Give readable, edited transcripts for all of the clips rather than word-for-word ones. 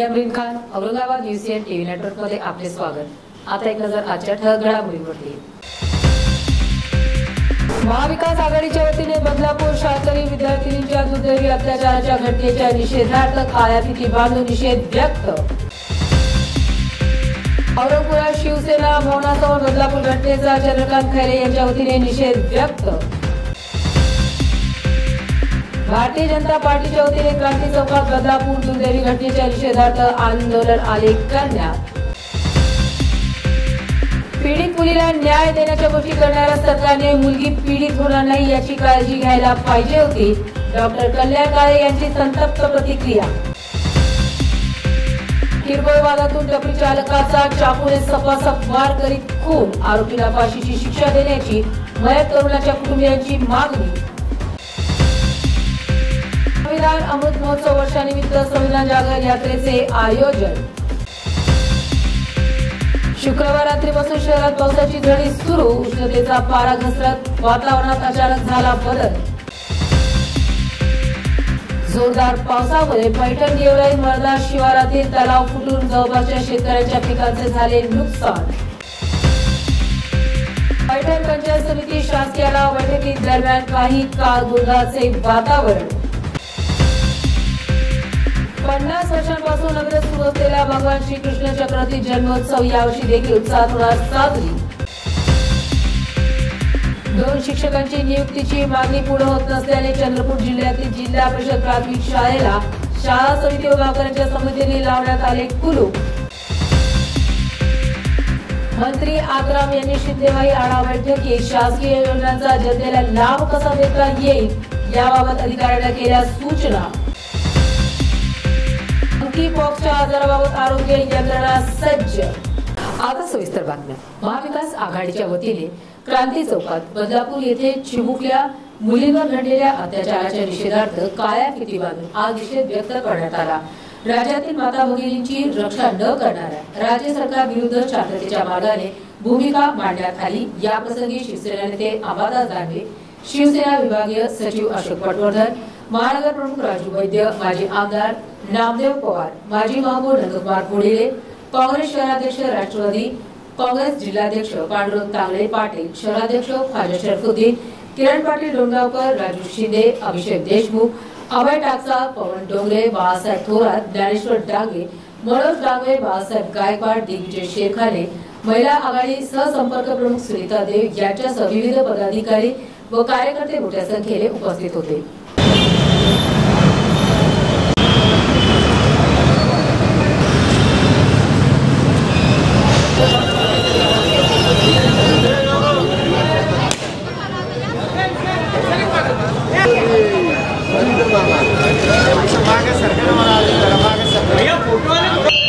मी Amreen Khan, Aurangabad UCN TV network मध्ये आपले स्वागत। आता एक नजर आजच्या ठळक घडामोडींवरती। महाविकास आघाडीच्या वतीने बदलापूर शाळकरी विद्यार्थिनींच्या दुर्दैवी अत्याचाराच्या घटनेच्या निषेधार्थ काळ्या फिती बांधून निषेध व्यक्त। औरंगाबाद शिवसेना भवनासमोर बदलापूर घटनेचा चंद्रकांत खैरे यांच्या वतीने निषेध व्यक्त। भारतीय जनता पार्टीच्या वतीने क्रांती चौकात बदलापूर दुर्दैवी घटनेच्या निषेधार्थ आंदोलन आलेख करण्यात। पीडित मुलीला न्याय देण्याच्या गोष्टी करणाऱ्या सरकारने मुलगी पीडित होणार नाही याची काळजी घ्यायला पाहिजे होती। डॉक्टर कल्याण काळे यांची संतप्त प्रतिक्रिया। किरकोळ वादातून टपरी चालकाचा चाकूने सपासप वार करीत खून, आरोपीला फाशीची शिक्षा देण्याची मयत तरुणाच्या कुटुंबियांची मागणी। संविधान अमृत महोत्सव वर्षानिमित्त संविधान जागर यात्रेचे आयोजन। शुक्रवार रात्रीपासून शहरात पावसाची झडी सुरू, उष्णतेचा पारा घसरत वातावरणात अचानक झाला बदल। जोरदार पावसामुळे पैठण गेवराई मर्दा शिवारातील तलाव फुटून जवळपासच्या शेतकऱ्यांच्या पिकांचे झाले नुकसान। पैठण पंचायत समिती शासकीयाला बैठकीत दरम्यान काही काळ गोंधळाचे वातावरण। 50 वर्षांपासून अविरत सुरू असलेला भगवान श्रीकृष्ण चक्रवर्ती जन्मोत्सव यावर्षी देखील उत्साहात होणार साजरी। 2 शिक्षकांची नियुक्तीची मागणी पूर्ण होत नसल्याने चंद्रपूर जिल्ह्यातील जिल्हा परिषद प्राथमिक शाळेला शाळा समिती व गावकऱ्यांच्या समितीने लावण्यात आले कुलूप। मंत्री आग्राम यांनी शिंदेवाही आढावा बैठकीत शासकीय योजनांचा जनतेला लाभ कसा देता येईल याबाबत अधिकाऱ्यांना केल्या सूचना। पॉक्सच्या आजाराबाबत आरोग्य यंत्रणा सज्ज। आता सविस्तर बातम्या। महाविकास आघाडीच्या वतीने क्रांती चौकात बदलापूर येथे चिमुकल्या मुलींवर घडलेल्या अत्याचाराच्या निषेधार्थ काळ्या फिती बांधून आज निषेध व्यक्त करण्यात आला। राज्यातील माता भगिनींची रक्षा न करणाऱ्या राज्य सरकार विरुद्ध शांततेच्या मार्गाने भूमिका मांडण्यात आली। या प्रसंगी शिवसेना नेते अंबादास दानवे, शिवसेना विभागीय सचिव अशोक पटवर्धन, महानगर प्रमुख राजू वैद्य, माजी आमदार नामदेव पवार, माजी महापौर नंदकुमार घोडेले, काँग्रेस शहराध्यक्ष राष्ट्रवादी काँग्रेस जिल्हाध्यक्ष पांडुरंग तांगडे पाटील, शहराध्यक्ष ख्वाजा शरफुद्दीन, किरण पाटील डोंगरावकर, राजू शिंदे, अभिषेक देशमुख, अभय टाकसा, पवन डोंगरे, बाळासाहेब थोरात, ज्ञानेश्वर डांगे, मनोज डांगे, बाळासाहेब गायकवाड, दिग्विजय शेरखाने, महिला आघाडी सहसंपर्क प्रमुख सुनीता देव यांच्यासह विविध पदाधिकारी व कार्यकर्ते मोठ्या संख्येने उपस्थित होते।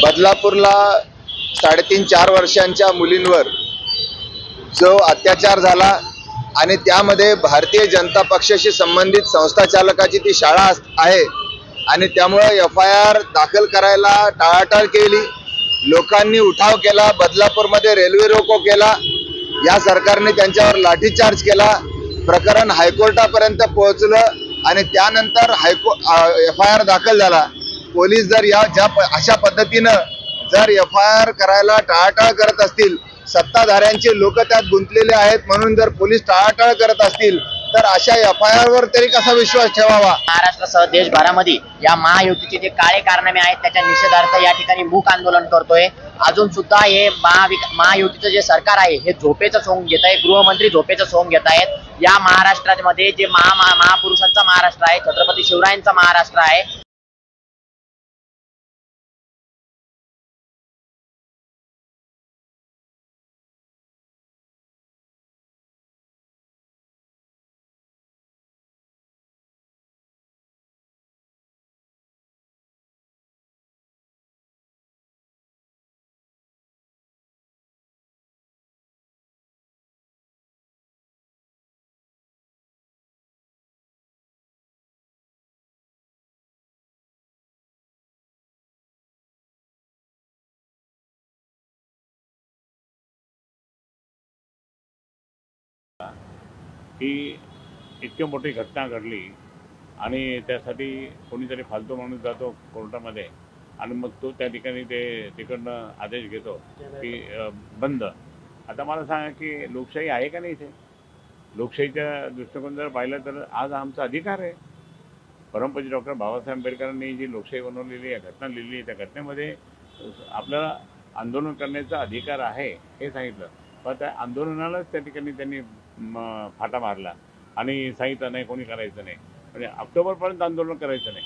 बदलापूरला 3.5-4 वर्षांच्या मुलींवर जो अत्याचार झाला आणि त्यामध्ये भारतीय जनता पक्षाशी संबंधित संस्था चालकाची ती शाळा आहे आणि त्यामुळे FIR दाखल करायला टाळाटाळ केली। लोकांनी उठाव केला, बदलापूरमध्ये रेल्वे रोको केला, या सरकारने त्यांच्यावर लाठीचार्ज केला। प्रकरण हायकोर्टापर्यंत पोहोचलं आणि त्यानंतर FIR दाखल झाला। पोलीस जर अशा पद्धतीनं जर FIR करायला टाळाटाळ करत असतील, सत्ताधाऱ्यांचे लोक त्यात गुंतलेले आहेत म्हणून जर पोलीस टाळाटाळ करत असतील तर अशा FIR वर तरी कसा विश्वास ठेवावा। महाराष्ट्रासह देशभरामध्ये या महायुतीचे जे काळे कारनामे आहेत त्याच्या निषेधार्थ या ठिकाणी मूक आंदोलन करतोय। अजून सुद्धा हे महायुतीचं जे सरकार आहे हे झोपेचं सोंग घेत आहे, गृहमंत्री झोपेचं सोंग घेत आहेत। या महाराष्ट्रामध्ये जे महापुरुषांचा महाराष्ट्र आहे, छत्रपती शिवरायांचा महाराष्ट्र आहे। ही इतकी मोठी घटना घडली आणि त्यासाठी कोणीतरी फालतू माणूस जातो कोर्टामध्ये आणि मग तो त्या ठिकाणी ते तिकडनं आदेश घेतो की बंद. आता मला सांगा की लोकशाही आहे का नाही इथे? लोकशाहीच्या दृष्टिकोन जर पाहिलं तर आज आमचा अधिकार आहे. परमपूज्य डॉक्टर बाबासाहेब आंबेडकरांनी जी लोकशाही बनवलेली आहे, घटना लिहिली आहे, त्या घटनेमध्ये आपल्याला आंदोलन करण्याचा अधिकार आहे हे सांगितलं. पण त्या आंदोलनालाच त्या ठिकाणी त्यांनी फाटा मारला आणि सांगितलं नाही कोणी करायचं नाही, म्हणजे ऑक्टोबरपर्यंत आंदोलन करायचं नाही.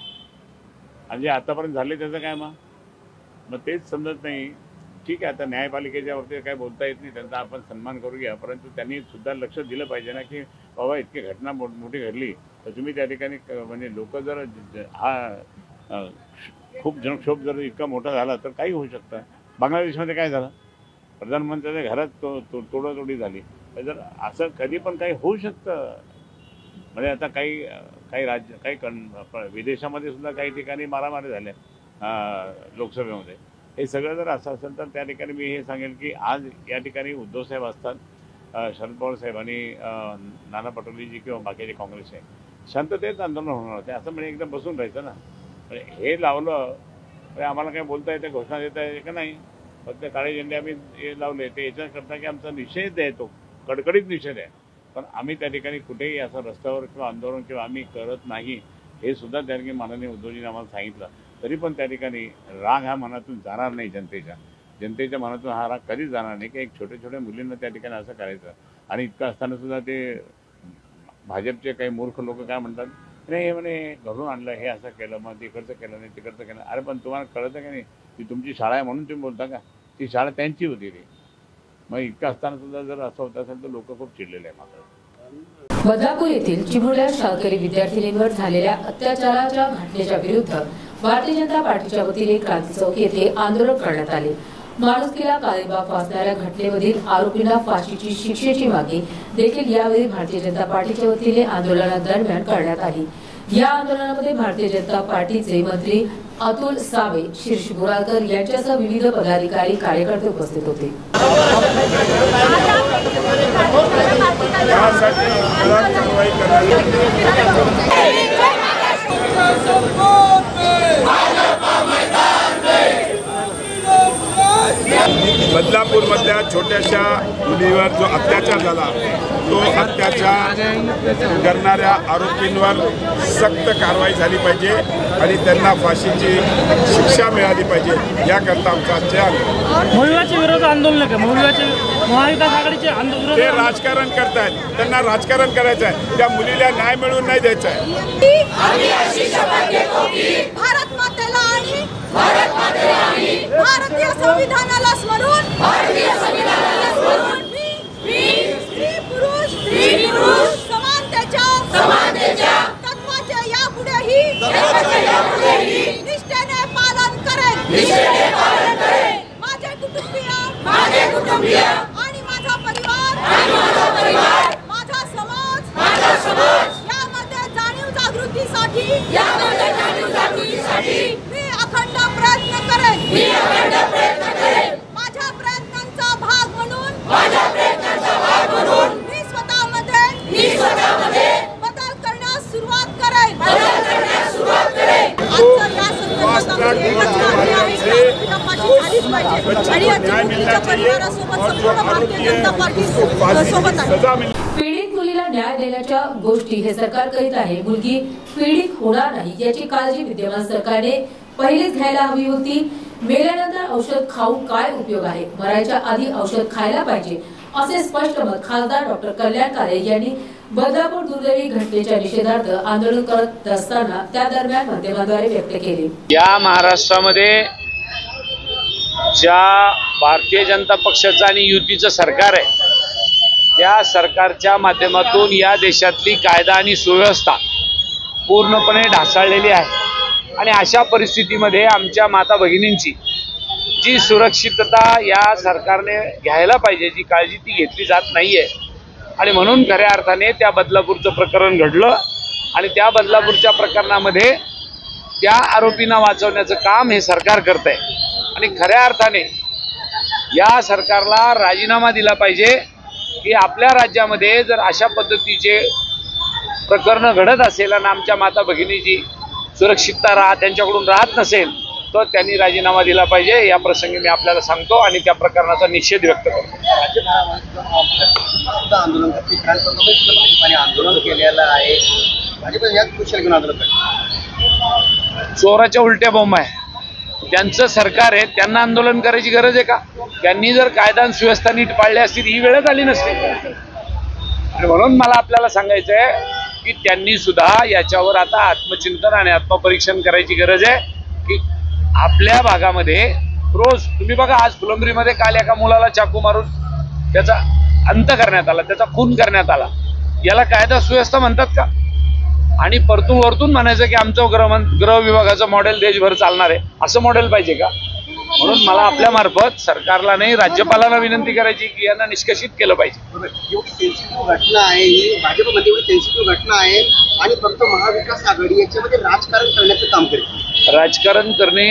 आणि जे आतापर्यंत झाले त्याचं काय मग तेच समजत नाही. ठीक आहे, आता न्यायपालिकेच्या बाबतीत काय बोलता येत नाही, त्यांचा आपण सन्मान करूया, परंतु त्यांनी सुद्धा लक्ष दिलं पाहिजे ना की बाबा इतकी घटना मोठी घडली तर तुम्ही त्या ठिकाणी म्हणजे लोक जर हा खूप जनक्षोभ जर इतका मोठा झाला तर काही होऊ शकतं. बांगलादेशमध्ये काय झालं? प्रधानमंत्र्यांच्या घरात तोडातोडी झाली. जर असं कधी पण काही होऊ शकतं. म्हणजे आता काही राज्य काही विदेशामध्ये सुद्धा काही ठिकाणी मारामारी झाल्या लोकसभेमध्ये. हे सगळं जर असं असेल तर त्या ठिकाणी मी हे सांगेन की आज या ठिकाणी उद्धवसाहेब असतात, शरद पवार साहेब आणि नाना पटोलेजी किंवा बाकीचे काँग्रेस आहे, शांततेत आंदोलन होणार होते. असं म्हणजे एकदम बसून राहायचं ना. हे लावलं म्हणजे आम्हाला काय बोलता येते, घोषणा देता येते का नाही? फक्त काळे झेंडे आम्ही हे लावले ते याच्याकरता की आमचा निषेध आहे, तो कडकडीत निषेध आहे. पण आम्ही त्या ठिकाणी कुठेही असं रस्त्यावर किंवा आंदोलन किंवा आम्ही करत नाही हे सुद्धा त्या ठिकाणी माननीय उद्धवजींनी आम्हाला सांगितलं. तरी पण त्या ठिकाणी राग हा मनातून जाणार नाही. जनतेच्या मनातून हा राग कधीच जाणार नाही की एक छोट्या मुलींना त्या ठिकाणी असं करायचं. आणि इतकं असताना सुद्धा ते भाजपचे काही मूर्ख लोक काय म्हणतात, नाही हे म्हणे घडून आणलं, हे असं केलं, मग तिकडचं केलं नाही तिकडचं केलं. अरे पण तुम्हाला कळतं का नाही ती तुमची शाळा आहे म्हणून तुम्ही बोलता का? ती शाळा त्यांची होती ती. मग इतकं असताना सुद्धा जर असं होत असेल तर लोक खूप चिडलेले आहे. मात्र बदलापूर येथील चिमुरड्या शाळकरी विद्यार्थिनींवर झालेल्या अत्याचाराच्या घटनेच्या विरुद्ध भारतीय जनता पार्टीच्या वतीने क्रांती चौक येथे आंदोलन करण्यात आले. माणुसकीला काळीमा फासणाऱ्या घटनेमधील आरोपींना फाशीची शिक्षेची मागणी देखील यावेळी भारतीय जनता पार्टीच्या वतीने आंदोलनादरम्यान करण्यात आली. या आंदोलनामध्ये भारतीय जनता पार्टीचे मंत्री अतुल सावे, शीर्ष बोराळकर यांच्यासह विविध पदाधिकारी कार्यकर्ते उपस्थित होते. बदलापूरमधल्या छोट्याशा मुलीवर जो अत्याचार झाला तो अत्याचार करणाऱ्या आरोपींवर सक्त कारवाई झाली पाहिजे आणि त्यांना फाशीची शिक्षा मिळाली पाहिजे याकरता आमचा आंदोलन. मोहिमेच्या विरोधात आंदोलन आहे. महाविकास आघाडीचे आंदोलन ते राजकारण करतायत, त्यांना राजकारण करायचं आहे. त्या मुलीला न्याय मिळवून नाही द्यायचा आहे. भारत मातेला आणि भारतीय संविधानाला स्मरून स्त्री पुरुष समानतेच्या तत्वाचे यापुढेही निष्ठेने पालन करेन. माझे कुटुंबीय आणि माझा परिवार माझा समाज यामध्ये जाणीव जागृतीसाठी मी अखंड प्रयत्न करेन. माझ्या प्रयत्नांचा भाग म्हणून मी स्वतःमध्ये बदल करण्यास सुरुवात करेन. पीडित मुलीला न्याय देण्याच्या गोष्टी हे सरकार करीत आहे. मुलगी पीडित होणार नाही याची काळजी विद्यमान सरकारने पहिलेच घ्यायला हवी होती. मेल्यानंतर औषध खाऊन काय उपयोग आहे? मरायच्या आधी औषध खायला पाहिजे असे स्पष्ट मत खासदार डॉक्टर कल्याण काळे यांनी बदलापूर दुर्दैवी घटनेच्या निषेधार्थ आंदोलन करत असताना त्या दरम्यान माध्यमाद्वारे व्यक्त केले. या महाराष्ट्रामध्ये ज्या भारतीय जनता पक्षाचं आणि युतीचं सरकार आहे त्या सरकारच्या माध्यमातून या देशातली कायदा आणि सुव्यवस्था पूर्णपणे ढासळलेली आहे. आणि अशा परिस्थितीमध्ये आमच्या माता भगिनींची जी सुरक्षितता या सरकारने घ्यायला पाहिजे, जी काळजी ती घेतली जात नाहीये. आणि म्हणून खऱ्या अर्थाने त्या बदलापूरचं प्रकरण घडलं आणि त्या बदलापूरच्या प्रकरणामध्ये त्या आरोपींना वाचवण्याचं काम हे सरकार करत आहे. आणि खऱ्या अर्थाने या सरकारला राजीनामा दिला पाहिजे की आपल्या राज्यामध्ये जर अशा पद्धतीचे प्रकरण घडत असेल आणि आमच्या माता भगिनीची सुरक्षितता त्यांच्याकडून राहत नसेल वाटतं त्यांनी राजीनामा दिला पाहिजे, या प्रसंगी मी आपल्याला सांगतो आणि त्या प्रकरणाचा निषेध व्यक्त करतो. आंदोलन केलेलं आहे, भाजप याच विषयाला घेऊन आंदोलन करते. चोराच्या उलट्या बॉम्ब आहे, त्यांचं सरकार आहे, त्यांना आंदोलन करायची गरज आहे का? त्यांनी जर कायदा आणि सुव्यवस्था नीट पाळली असती ही वेळच आली नसती. आणि म्हणून मला आपल्याला सांगायचं आहे की त्यांनी सुद्धा याच्यावर आता आत्मचिंतन आणि आत्मपरीक्षण करायची गरज आहे की आपल्या भागामध्ये रोज तुम्ही बघा, आज फुलंब्रीमध्ये काल एका मुलाला चाकू मारून त्याचा अंत करण्यात आला, त्याचा खून करण्यात आला. याला कायदा सुव्यवस्था म्हणतात का? आणि परतून वरतून म्हणायचं की आमचं गृह विभागाचं मॉडेल देशभर चालणार आहे, असं मॉडेल पाहिजे का? म्हणून मला आपल्या मार्फत सरकारला नाही, राज्यपालांना विनंती करायची की यांना निष्कासित केलं पाहिजे. एवढी सेन्सिटिव्ह घटना आहे ही, भाजपमध्ये एवढी सेन्सिटिव्ह घटना आहे आणि फक्त महाविकास आघाडी याच्यामध्ये राजकारण करण्याचं काम करते. राजकारण करणे,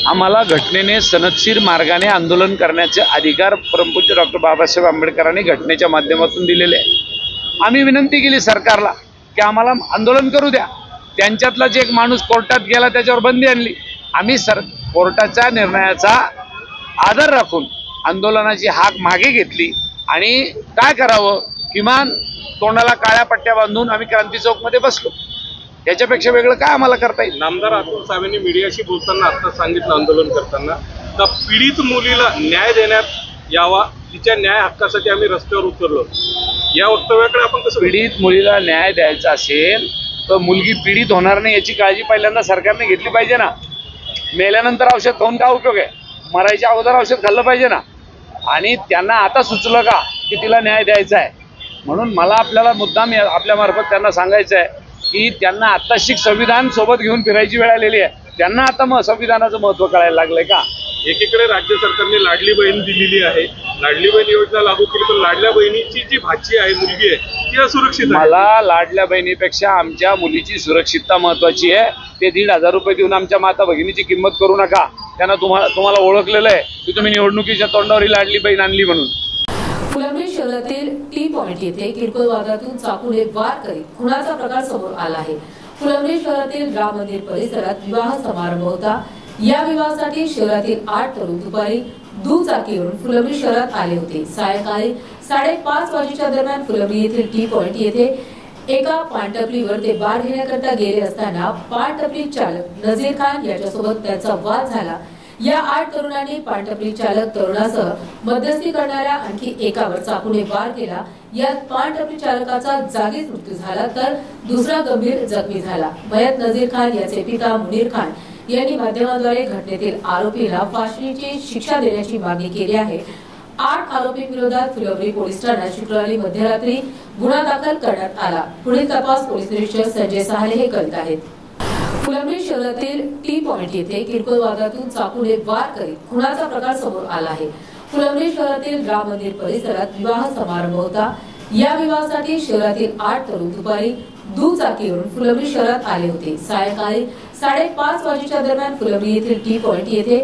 आम्हाला घटनेने सनदशीर मार्गाने आंदोलन करण्याचे अधिकार परमपूज्य डॉक्टर बाबासाहेब आंबेडकरांनी घटनेच्या माध्यमातून दिलेले आहे. आम्ही विनंती केली सरकारला की आम्हाला आंदोलन करू द्या. त्यांच्यातला जे एक माणूस कोर्टात गेला त्याच्यावर बंदी आणली. आम्ही कोर्टाच्या निर्णयाचा आदर राखून आंदोलनाची हाक मागे घेतली आणि काय करावं, किमान तोंडाला काळ्या पट्ट्या बांधून आम्ही क्रांती चौकमध्ये बसलो. याच्यापेक्षा वेगळं काय आम्हाला करता येईल? नामदार अतुल सावेंनी मीडियाशी बोलताना आता सांगितलं आंदोलन करताना का पीडित मुलीला न्याय देण्यात यावा, तिच्या न्याय हक्कासाठी आम्ही रस्त्यावर उतरलो. या वक्तव्याकडे आपण कसं? पीडित मुलीला न्याय द्यायचा असेल तर मुलगी पीडित होणार नाही याची काळजी पहिल्यांदा सरकारने घेतली पाहिजे ना. मेल्यानंतर औषध खाऊन काय उपयोग आहे? मरायच्या अगोदर औषध खाल्लं पाहिजे ना. आणि त्यांना आता सुचलं का की तिला न्याय द्यायचा आहे? म्हणून मला आपल्याला मुद्दाम आपल्या मार्फत त्यांना सांगायचं आहे की त्यांना आत्ताशिक संविधान सोबत घेऊन फिरायची वेळ आलेली आहे. त्यांना आता संविधानाचं महत्त्व कळायला लागलंय का? एकीकडे राज्य सरकारने लाडली बहीण दिलेली आहे, लाडली बहीण योजना लागू केली, पण लाडल्या बहिणीची जी भाची आहे, मुलगी आहे, ती असुरक्षित आहे. मला लाडल्या बहिणीपेक्षा आमच्या मुलीची सुरक्षितता महत्वाची आहे. ते 1,500 रुपये देऊन आमच्या माता भगिनीची किंमत करू नका. त्यांना तुम्हाला ओळखलेलं आहे की तुम्ही निवडणुकीच्या तोंडावर लाडली बहीण आणली म्हणून. फुलंब्री शहरातील टी पॉइंट येथे किरकोळ वादातून चाकूने वार करीत खुनाचा प्रकार समोर आला आहे. फुलंब्री शहरातील राम मंदिर परिसरात विवाह समारंभ होता. या विवाहासाठी शहरातील 8 तरुण दुपारी दुचाकीवरून फुलंब्री शहरात आले होते. सायंकाळी 5:30 वाजेच्या दरम्यान फुलंब्री येथील टी पॉइंट येथे एका पानटपरीवर ते बार घेण्याकरता गेले असताना पानटपरी चालक नजीर खान याच्यासोबत त्याचा वाद झाला. या 8 तरुणांनी पानटपरी चालक तरुणासह मध्यस्थी करणाऱ्या आणखी एकावर चाकूने वार केला. यात पानटपरी चालकाचा जागीच मृत्यू झाला तर दुसरा गंभीर जखमी झाला. मयत नजीर खान याचे पिता मुनीर खान यांनी माध्यमाद्वारे घटनेतील आरोपीला फाशीची शिक्षा देण्याची मागणी केली आहे. 8 आरोपींविरोधात फुलंब्री पोलीस ठाण्यात शुक्रवारी मध्यरात्री गुन्हा दाखल करण्यात आला. पुढील तपास पोलीस निरीक्षक संजय साहले हे करीत आहेत. फुलंब्री शहरातील टी पॉइंट येथे किरकोळ वादातून चाकूने वार करीत खुनाचा प्रकार समोर आला आहे. फुलंब्री शहरातील राम मंदिर परिसरात विवाह समारंभ होता. या विवाहासाठी शहरातील 8 तरुण दुपारी दुचाकीवरून फुलंब्री शहरात आले होते. सायंकाळी 5:30 वाजेच्या दरम्यान फुलंब्री येथील टी पॉइंट येथे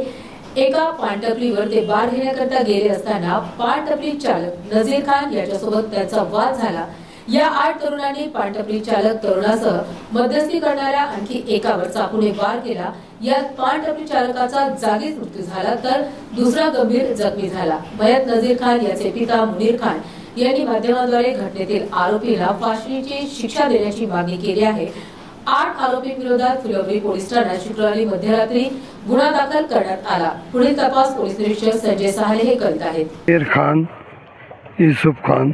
एका पानटपरीवर ते बार घेण्याकरता गेले असताना पानटपरी चालक नजीर खान याच्यासोबत त्याचा वाद झाला. या 8 तरुणांनी पानटपरी चालक तरुणासह मध्यस्थी करणाऱ्या आणखी एकावर चाकूने वार केला. यात पानटपरी चालकाचा जागीच मृत्यू झाला तर दुसरा गंभीर जखमी झाला. मयत नजीर खान याचे पिता मुनीर खान यांनी माध्यमाद्वारे घटनेतील आरोपीला फाशीची शिक्षा देण्याची मागणी केली आहे. 8 आरोपींविरोधात फुलंब्री पोलीस ठाण्यात शुक्रवारी मध्यरात्री गुन्हा दाखल करण्यात आला. पुढील तपास पोलीस निरीक्षक संजय साहले हे करीत आहेत. मुनीर खान, यूसुफ खान,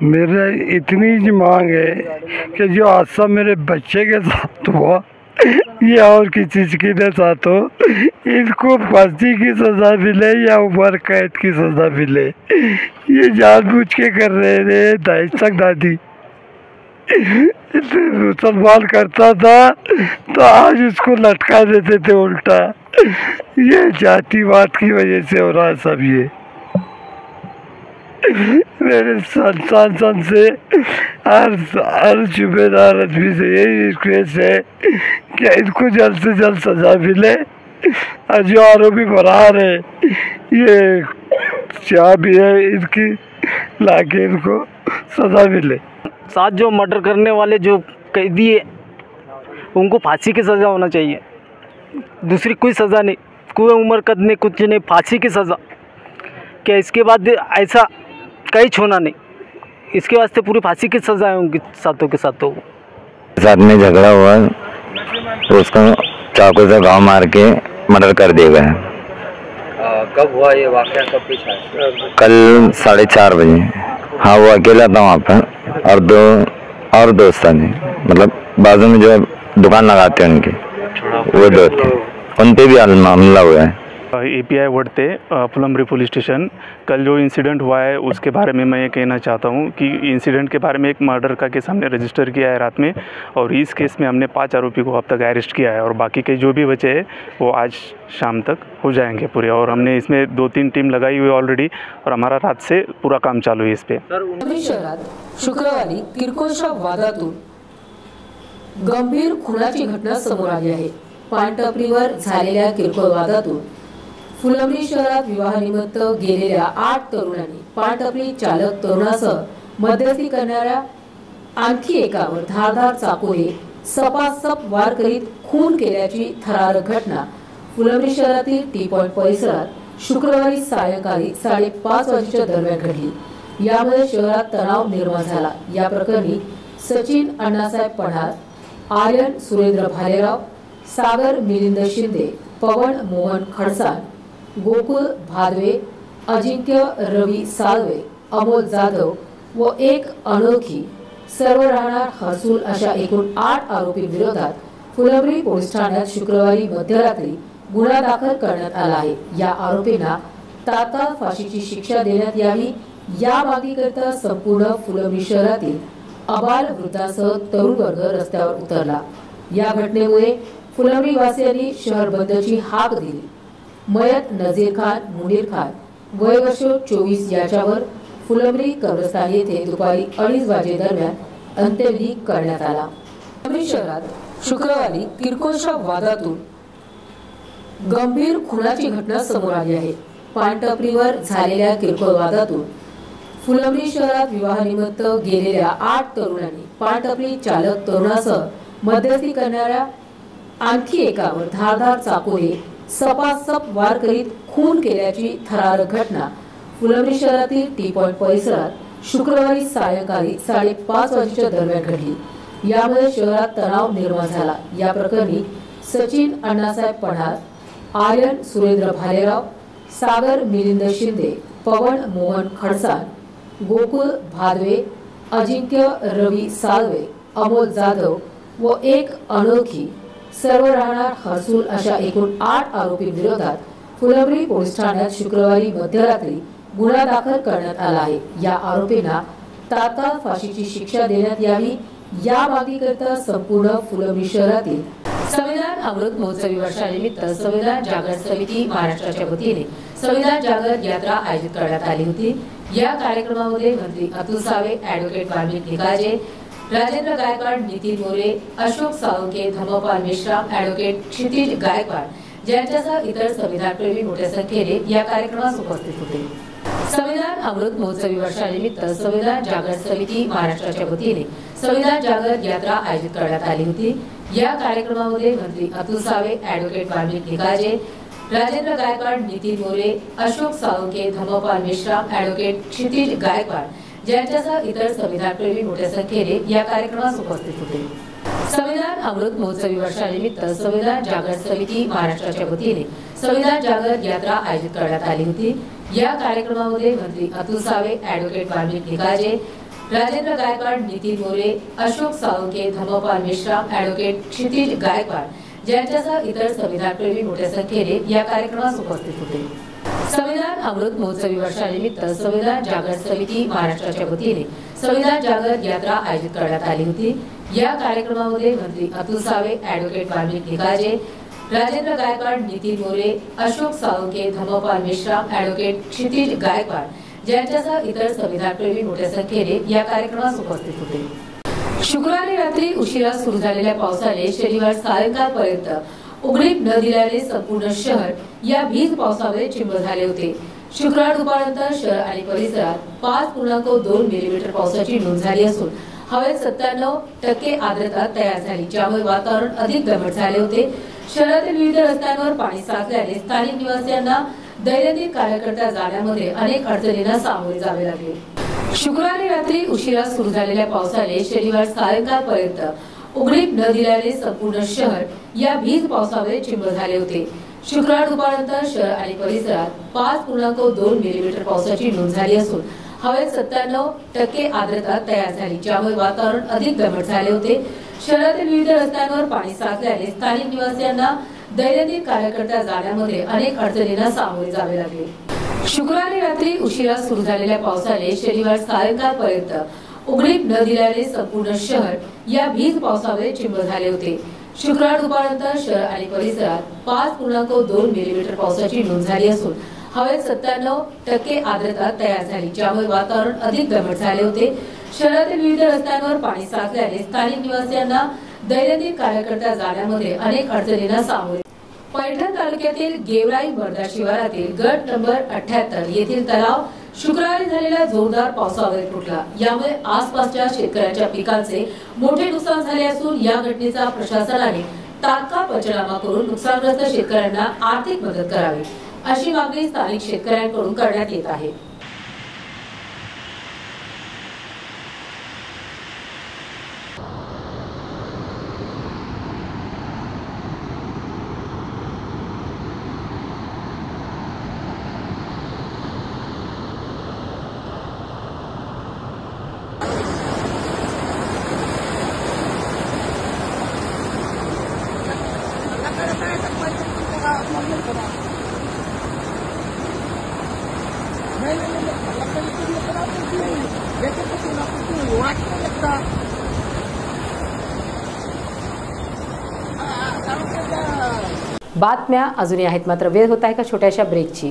मेरे इतनी मांग है कि जो हादसा मेरे बच्चे के साथ हुआ ये और किसी की नहीं साथ हो, इनको फांसी की सज़ा मिले या उम्र कैद की सज़ा मिले. ये जानबूझ के कर रहे थे. दहेज दादी मुसलमान करता था तो आज उसको लटका देते थे उल्टा. ये जातिवाद की वजह से हो रहा है सब. ये मेरे संस्थान से हर जुम्मेदार आदमी से यही रिक्वेस्ट है कि इनको जल्द से जल्द सजा मिले और जो आरोपी फरार है ये क्या भी है इनकी लाके इनको सजा मिले. साथ जो मर्डर करने वाले जो कैदी है उनको फांसी की सज़ा होना चाहिए. दूसरी कोई सज़ा नहीं, कोई उम्र कैद नहीं, कुछ नहीं, फांसी की सज़ा। क्या इसके बाद ऐसा कहीं छोड़ना नहीं, इसके वास्ते पूरी फांसी की सज़ा है उनकी साथों के साथों। साथ में झगड़ा हुआ तो उसको चाकू से घाव मार के मर्डर कर दिया गया। कब हुआ ये वाक़या, कब पेश आया? कल 4:30 बजे। हाँ, वो अकेला था वहाँ पर और 2 और दोस्त थे, मतलब बाजू में जो दुकान लगाते हैं उनके, वो 2 थे, उन पे भी हमला हुआ है। API Wadte Phulambri police station. कल जो इंसिडेंट हुआ है उसके बारे में मैं ये कहना चाहता हूँ कि इंसिडेंट के बारे में एक मर्डर का केस हमने रजिस्टर किया है रात में, और इस केस में हमने 5 आरोपी को अब तक अरेस्ट किया है, और बाकी के जो भी बचे हैं वो आज शाम तक हो जाएंगे पूरे। और हमने इसमें 2-3 टीम लगाई हुई ऑलरेडी, और हमारा रात से पूरा काम चालू है इस पे। शहरात शुक्रवारी किरकोळच्या वादातून गंभीर खुनाची घटना समोर आली आहे। पानटपरीवर झालेल्या किरकोळ वादातून फुलंब्री शहरात विवाहानिमित्त गेलेल्या 8 तरुणांनी पानटपरी चालक तरुणासह मध्यस्थी करणाऱ्या आणखी एकावर धारदार चाकूने सपासप वार करीत खून केल्याची थरारक घटना फुलंब्री शहरातील टी पॉइंट परिसरात शुक्रवारी सायंकाळी 5:30 वाजेच्या दरम्यान घडली। यामुळे शहरात तणाव निर्माण झाला। या प्रकरणी सचिन अण्णासाहेब पठार, आर्यन सुरेंद्र भालेराव, सागर मिलिंद शिंदे, पवन मोहन खडसान, गोकुल भादवे, अजिंक्य रवी साळवे, अमोल जाधव व एक अनोळखी सर्व राहणार हसूल अशा एकूण 8 आरोपींविरोधात फुलंब्री पोलीस ठाण्यात शुक्रवारी मध्यरात्री गुन्हा दाखल करण्यात आला आहे। या आरोपींना तात्काळ फाशीची शिक्षा देण्यात यावी या मागणीकरिता संपूर्ण फुलंब्री शहरातील अबाल वृद्धासह तरुण वर्ग रस्त्यावर उतरला। या घटनेमुळे फुलंब्री वासियांनी शहर बंदची हाक दिली। मयत नजीर खान मुनीर खान वय वर्ष 24 याच्यावर फुलंब्री कब्रस्तान येथे दुपारी 2:30 वाजे दरम्यान अंत्यविधी करण्यात आला। फुलंब्री शहरात शुक्रवारी किरकोळच्या वादातून गंभीर खुनाची घटना समोर आली आहे। पानटपरीवर झालेल्या किरकोळ वादातून फुलंब्री शहरात विवाहानिमित्त गेलेल्या 8 तरुणांनी पानटपरी चालक तरुणासह मध्यस्थी करणाऱ्या आणखी एकावर धारदार चाकूने सपासप वार करीत खून केल्याची थरारक घटना फुलंब्री शहरातील टी पॉइंट परिसरात शुक्रवारी सायंकाळी 5:30 वाजेच्या दरम्यान घडली। यामुळे शहरात तणाव निर्माण झाला। या प्रकरणी सचिन अण्णासाहेब पठार, आर्यन सुरेंद्र भालेराव, सागर मिलिंद शिंदे, पवन मोहन खडसान, गोकुल भादवे, अजिंक्य रवी साळवे, अमोल जाधव व एक अनोळखी सर्व राहणार हसूल अशा एकूण 8 आरोपींविरोधात फुलंब्री पोलीस ठाण्यात शुक्रवारी मध्यरात्री गुन्हा दाखल करण्यात आला आहे। या आरोपींना तात्काळ फाशीची शिक्षा देण्यात यावी या मागणीकरिता संपूर्ण फुलंब्री शहरातील संविधान अमृत महोत्सवी वर्षानिमित्त संविधान जागरण समिती महाराष्ट्राच्या वतीने संविधान जागरण यात्रा आयोजित करण्यात आली होती। या कार्यक्रमामध्ये मंत्री अतुल सावे, ॲडव्होकेट वाल्मिक निकाळजे, राजेंद्र गायकवाड, नितीन मोरे, अशोक साळुंखे, धम्मपाल मेश्राम, ॲडव्होकेट क्षितिज गायकवाड यांच्यासह इतर संविधानप्रेमी मोठ्या संख्येने या कार्यक्रमास उपस्थित होते। संविधान अमृत महोत्सवी वर्षानिमित्त संविधान जागरण समिती महाराष्ट्राच्या वतीने संविधान जागरण यात्रा आयोजित करण्यात आली होती। या कार्यक्रमामध्ये मंत्री अतुल सावे, ॲडव्होकेट वाल्मिक निकाळजे, राजेंद्र गायकवाड, नितीन मोरे, अशोक साळुंखे, धम्मपाल मेश्राम, ॲडव्होकेट क्षितिज गायकवाड यांच्यासह इतर संविधानप्रेमी मोठ्या संख्येने या कार्यक्रमास उपस्थित होते। संविधान अमृत महोत्सवी वर्षानिमित्त संविधान जागरण समिती महाराष्ट्राच्या वतीने संविधान जागरण यात्रा आयोजित करण्यात आली होती। या कार्यक्रमामध्ये मंत्री अतुल सावे, ॲडव्होकेट वाल्मिक निकाळजे, राजेंद्र गायकवाड, नितीन मोरे, अशोक साळुंखे, धम्मपाल मेश्राम, ॲडव्होकेट क्षितिज गायकवाड यांच्यासह इतर संविधानप्रेमी मोठ्या संख्येने या कार्यक्रमास उपस्थित होते। संविधान अमृत महोत्सवी वर्षानिमित्त संविधान जागरण समिती महाराष्ट्राच्या वतीने संविधान जागरण यात्रा आयोजित करण्यात आली होती। या कार्यक्रमामध्ये मंत्री अतुल सावे, ॲडव्होकेट वाल्मिक निकाळजे, राजेंद्र गायकवाड, नितीन मोरे, अशोक साळुंखे, धम्मपाल मेश्राम, ॲडव्होकेट क्षितिज गायकवाड यांच्यासह इतर संविधानप्रेमी मोठ्या संख्येने या कार्यक्रमास उपस्थित होते। शुक्रवारी रात्री उशिरा सुरू झालेल्या पावसाने शनिवार सायंकाळपर्यंत उघडीप न दिल्याने संपूर्ण शहर या भीज पावसामुळे चिंब झाले होते। शुक्रवार दुपारनंतर शहर आणि परिसरात 5.2 मिलीमीटर पावसाची नोंद झाली असून हवेत 97% आर्द्रता तयार झाली, ज्यामुळे वातावरण अधिक दमट झाले होते। शहरातील विविध रस्त्यांवर पाणी साचल्याने स्थानिक निवासियांना दैनंदिन कार्याकरता जाण्यामध्ये अनेक अडचणींना सामोरे जावे लागले. शुक्रवारी रात्री उशिरा सुरू झालेल्या पावसाने शनिवार सायंकाळपर्यंत उघडीप न दिल्याने संपूर्ण शहर या भीज पावसामुळे चिंब झाले होते. शुक्रवार दुपारनंतर शहर आणि परिसरात 5.2 मिलीमीटर पावसाची नोंद झाली असून हवेत 97% आर्द्रता तयार झाली, ज्यामुळे वातावरण अधिक दमट झाले होते. शहरातील विविध रस्त्यांवर पाणी साचल्याने स्थानिक निवासियांना दैनंदिन कार्याकरता जाण्यामध्ये अनेक अडचणींना सामोरे जावे लागले. शुक्रवारी रात्री उशिरा सुरू झालेल्या पावसाने शनिवार सायंकाळपर्यंत उघडीप न दिल्याने संपूर्ण शहर या भीज पावसामुळे चिंब झाले होते. शुक्रवार दुपारनंतर शहर आणि परिसरात 5.2 मिलीमीटर पावसाची नोंद झाली असून हवेत 97% आर्द्रता तयार झाली, ज्यामुळे वातावरण अधिक दमट झाले होते. शहरातील विविध रस्त्यांवर पाणी साचल्याने स्थानिक निवासियांना दैनंदिन कार्याकरता जाण्यामध्ये अनेक अडचणींना सामोरे. पैठण तालुक्यातील गेवराई बर्दा शिवारातील गट नंबर 78 येथील तलाव शुक्रवारी झालेल्या जोरदार पावसामुळे फुटला. यामुळे आसपासच्या शेतकऱ्यांच्या पिकांचे मोठे नुकसान झाले असून या घटनेचा प्रशासनाने तात्काळ पंचनामा करून नुकसानग्रस्त शेतकऱ्यांना आर्थिक मदत करावी अशी मागणी स्थानिक शेतकऱ्यांकडून करण्यात येत आहे. बातम्या अजूनही आहेत, मात्र वेळ होत आहे का छोट्याशा ब्रेकची.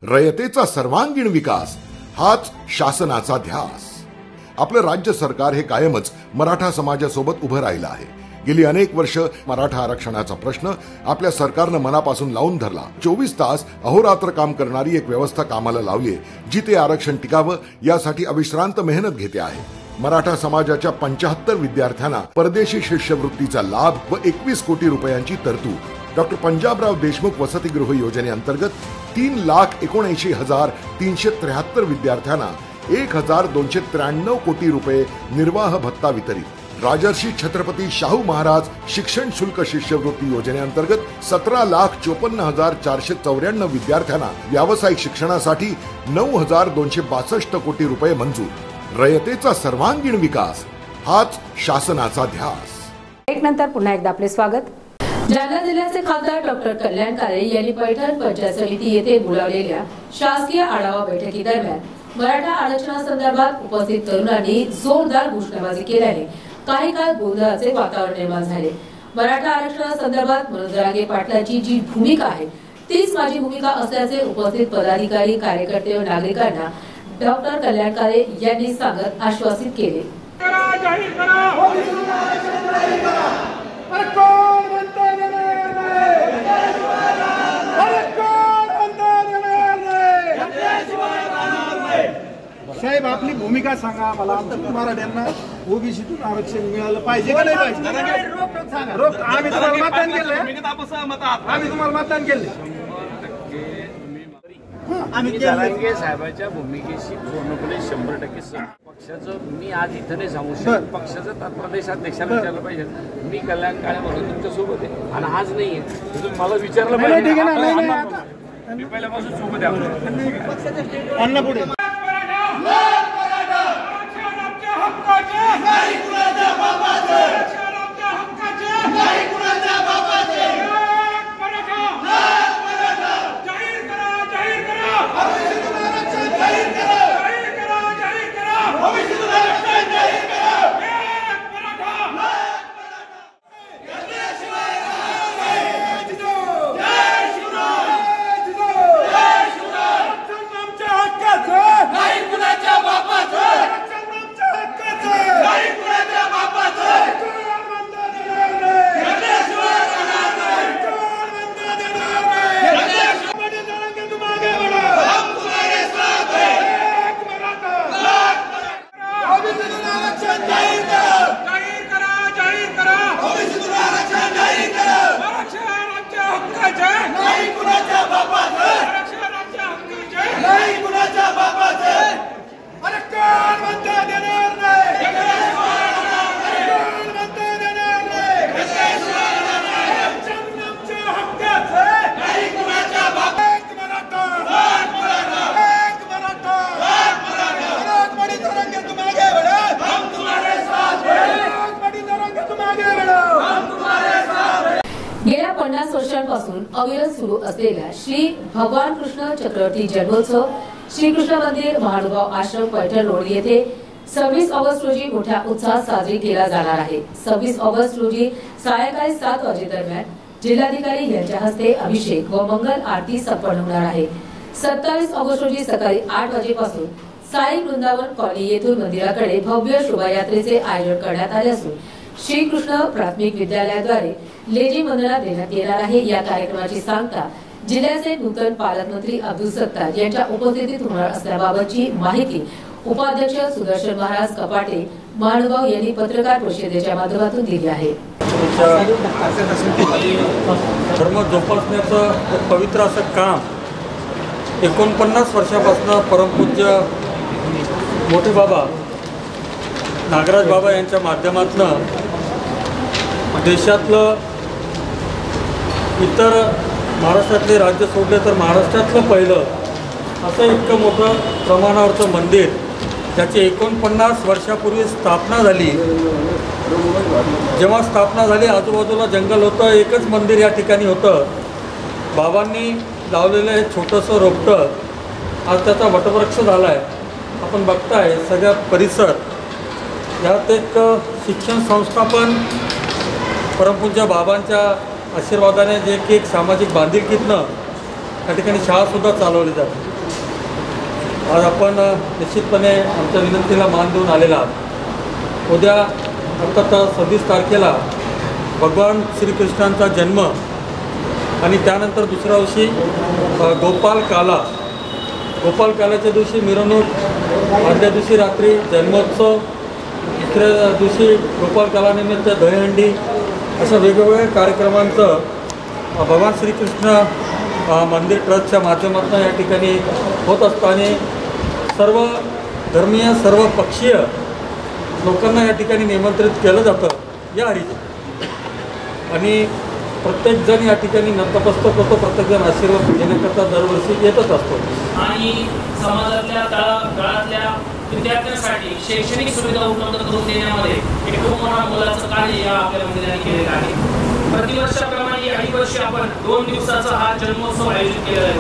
रयतेचा सर्वांगीण विकास हाच शासनाचा ध्यास. आपलं राज्य सरकार हे कायमच मराठा समाजासोबत उभं राहिलं आहे. गेली अनेक वर्ष मराठा आरक्षणाचा प्रश्न आपल्या सरकारनं मनापासून लावून धरला. 24 तास अहोरात्र काम करणारी एक व्यवस्था कामाला लावली आहे, जी ते आरक्षण टिकावं यासाठी अविश्रांत मेहनत घेते आहे. मराठा समाजाच्या 75 विद्यार्थ्यांना परदेशी शिष्यवृत्तीचा लाभ व 21 कोटी रुपयांची तरतूद. डॉक्टर पंजाबराव देशमुख वसतिगृह योजनेअंतर्गत 3,79,373 विद्यार्थ्यांना 1,293 कोटी रुपये निर्वाह भत्ता वितरित. राजर्षी छत्रपती शाहू महाराज शिक्षण शुल्क शिष्यवृत्ती योजनेअंतर्गत 17,54,494 विद्यार्थ्यांना व्यावसायिक शिक्षणासाठी 9,262 कोटी रुपये मंजूर. रयतेचा सर्वांगीण विकास हाच शासनाचा ध्यास. एक नंतर पुन्हा एकदा आपले स्वागत. जालना जिल्ह्याचे खासदार डॉक्टर कल्याण काळे यांनी पैठण पंचायत समिती येथे बोलावलेल्या शासकीय आढावा बैठकीदरम्यान मराठा आरक्षणासंदर्भात उपस्थित तरुणांनी जोरदार घोषणाबाजी केल्याने काही काळ गोंधळाचे वातावरण निर्माण झाले. मराठा आरक्षणासंदर्भात मनोज जरांगे पाटलांची जी भूमिका आहे तीच माझी भूमिका असल्याचे उपस्थित पदाधिकारी, कार्यकर्ते व नागरिकांना डॉक्टर कल्याण काळे यांनी सांगत आश्वासित केले. साहेब आपली भूमिका सांगा मला. आमच्या मराठ्यांना ओबीसीतून आरक्षण मिळालं पाहिजे का नाही पाहिजे? रोख आम्ही तुम्हाला मतदान केलं. आम्ही तुम्हाला मतदान केले. आम्ही जरांगे साहेबांच्या भूमिकेशी पूर्णपणे 100% पक्षाचं मी आज इथं नाही सांगू शकत. पक्षाचं प्रदेशाध्यक्षाला विचारलं पाहिजे. मी कल्याण काळे म्हणून तुमच्या सोबत आहे आणि आज नाहीये. तुम्ही मला विचारलं पाहिजे. मी पहिल्यापासून सोबत आहे. अन्न पुढे 50 वर्षांपासून अविरत सुरू असलेल्या श्री भगवान कृष्ण चक्रवर्ती जन्मोत्सव श्रीकृष्ण मंदिर महानुभाव आश्रम पैठण रोड येथे 26 ऑगस्ट रोजी मोठ्या उत्साहात साजरी केला जाणार आहे। 26 ऑगस्ट रोजी सायंकाळी 7 वाजेदरम्यान जिल्हाधिकारी यांच्या हस्ते अभिषेक व मंगल आरती संपन्न होणार आहे। 27 ऑगस्ट रोजी सकाळी 8 वाजेपासून साई वृंदावन कॉलनी येथून मंदिराकडे भव्य शोभायात्रेचे आयोजन करण्यात आले असून श्रीकृष्ण प्राथमिक विद्यालयाद्वारे लेझीम वंदना देण्यात येणार आहे। या कार्यक्रमाची सांगता जिल्ह्याचे नूतन पालकमंत्री अब्दुल सत्तार यांच्या उपस्थितीत होणार असल्याबाबतची माहिती उपाध्यक्ष सुदर्शन महाराज कपाटे महानुभाव यांनी पत्रकार परिषदेच्या माध्यमातून दिली आहे। धर्म जोपासण्याचं एक पवित्र असं काम 49 वर्षापासून परमपूज्य मोठे बाबा नागराज बाबा यांच्या माध्यमातून देशातलं इतर महाराष्ट्रातले राज्य सोडले तर महाराष्ट्रातलं पहिलं असं इतकं मोठं प्रमाणावरचं मंदिर त्याची 49 वर्षापूर्वी स्थापना झाली। जेव्हा स्थापना झाली आजूबाजूला जंगल होतं, एकच मंदिर या ठिकाणी होतं। बाबांनी लावलेलं हे छोटंसं रोपटं आज त्याचा वटवृक्ष झाला आहे। आपण बघताय सगळा परिसर, यात एक शिक्षण संस्था पण परमपूज्य बाबांच्या आशीर्वादाने जे की एक सामाजिक बांधिलकीतनं त्या ठिकाणी शाळासुद्धा चालवली जाते। आज आपण निश्चितपणे आमच्या विनंतीला मान देऊन आलेला आहात। उद्या अर्थात 26 तारखेला भगवान श्रीकृष्णांचा जन्म आणि त्यानंतर दुसऱ्या दिवशी गोपाल कालाच्या दिवशी मिरवणूक, आदल्या दिवशी रात्री जन्मोत्सव, दुसऱ्या दिवशी गोपाल कालानिमित्त दहीहंडी अशा वेगवेगळ्या कार्यक्रमांचं भगवान श्रीकृष्ण मंदिर ट्रस्टच्या माध्यमातून या ठिकाणी होत असतं आणि सर्व धर्मीय सर्व पक्षीय लोकांना या ठिकाणी निमंत्रित केलं जातं या हरीचं आणि प्रत्येकजण या ठिकाणी नतमस्तक होतो, प्रत्येकजण आशीर्वाद घेण्याकरता दरवर्षी येतच असतो। आणि समाजातल्या तळागाळातल्या विद्यार्थ्यांसाठी शैक्षणिक सुविधा उपलब्ध करून देण्यामध्ये एक खूप मोठा मोलाचं कार्य या आपल्या मंदिराने केलेलं आहे। प्रतिवर्षाप्रमाणे याही वर्षी आपण 2 दिवसाचा हा जन्मोत्सव आयोजित केलेला आहे।